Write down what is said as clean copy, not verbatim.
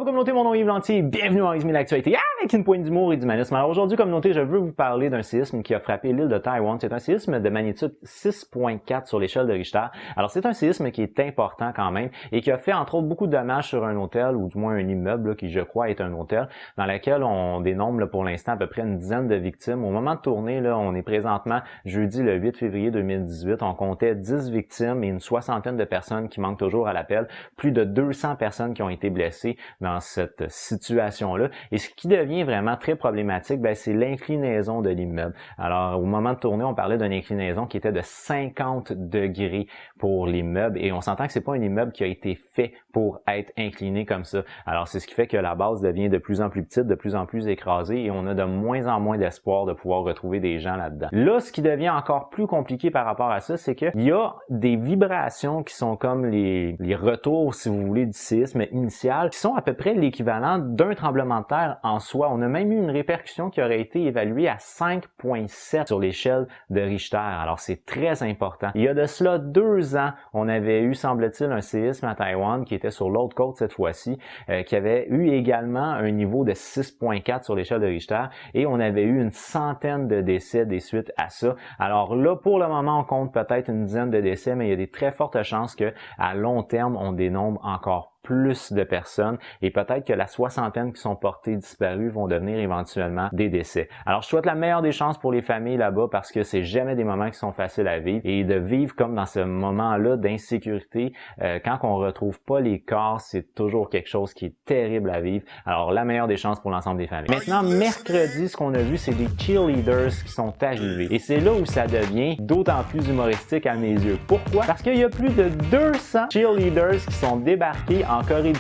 vous communauté, mon nom est Yves Lantier, bienvenue en Résumé l'actualité avec une poigne d'humour et d'humanisme. Alors aujourd'hui, communauté, je veux vous parler d'un séisme qui a frappé l'île de Taïwan. C'est un séisme de magnitude 6.4 sur l'échelle de Richter. Alors c'est un séisme qui est important quand même et qui a fait entre autres beaucoup de dommages sur un hôtel ou du moins un immeuble là, qui je crois est un hôtel dans lequel on dénombre là, pour l'instant à peu près une dizaine de victimes. Au moment de tourner, là, on est présentement jeudi le 8 février 2018. On comptait 10 victimes et une soixantaine de personnes qui manquent toujours à l'appel. Plus de 200 personnes qui ont été blessées dans cette situation-là. Et ce qui devient vraiment très problématique, c'est l'inclinaison de l'immeuble. Alors, au moment de tourner, on parlait d'une inclinaison qui était de 50 degrés pour l'immeuble et on s'entend que c'est pas un immeuble qui a été fait pour être incliné comme ça. Alors, c'est ce qui fait que la base devient de plus en plus petite, de plus en plus écrasée et on a de moins en moins d'espoir de pouvoir retrouver des gens là-dedans. Là, ce qui devient encore plus compliqué par rapport à ça, c'est qu'il y a des vibrations qui sont comme les retours, si vous voulez, du séisme initial, qui sont à peu près l'équivalent d'un tremblement de terre en soi. On a même eu une répercussion qui aurait été évaluée à 5.7 sur l'échelle de Richter. Alors, c'est très important. Il y a de cela 2 ans, on avait eu, semble-t-il, un séisme à Taïwan qui était sur l'autre côte cette fois-ci, qui avait eu également un niveau de 6.4 sur l'échelle de Richter et on avait eu une centaine de décès des suites à ça. Alors là, pour le moment, on compte peut-être une dizaine de décès, mais il y a des très fortes chances que à long terme, on dénombre encore plus de personnes et peut-être que la soixantaine qui sont portées disparues vont devenir éventuellement des décès. Alors, je souhaite la meilleure des chances pour les familles là-bas parce que c'est jamais des moments qui sont faciles à vivre et de vivre comme dans ce moment-là d'insécurité, quand on retrouve pas les corps, c'est toujours quelque chose qui est terrible à vivre. Alors, la meilleure des chances pour l'ensemble des familles. Maintenant, mercredi, ce qu'on a vu, c'est des cheerleaders qui sont arrivés et c'est là où ça devient d'autant plus humoristique à mes yeux. Pourquoi? Parce qu'il y a plus de 200 cheerleaders qui sont débarqués en Corée du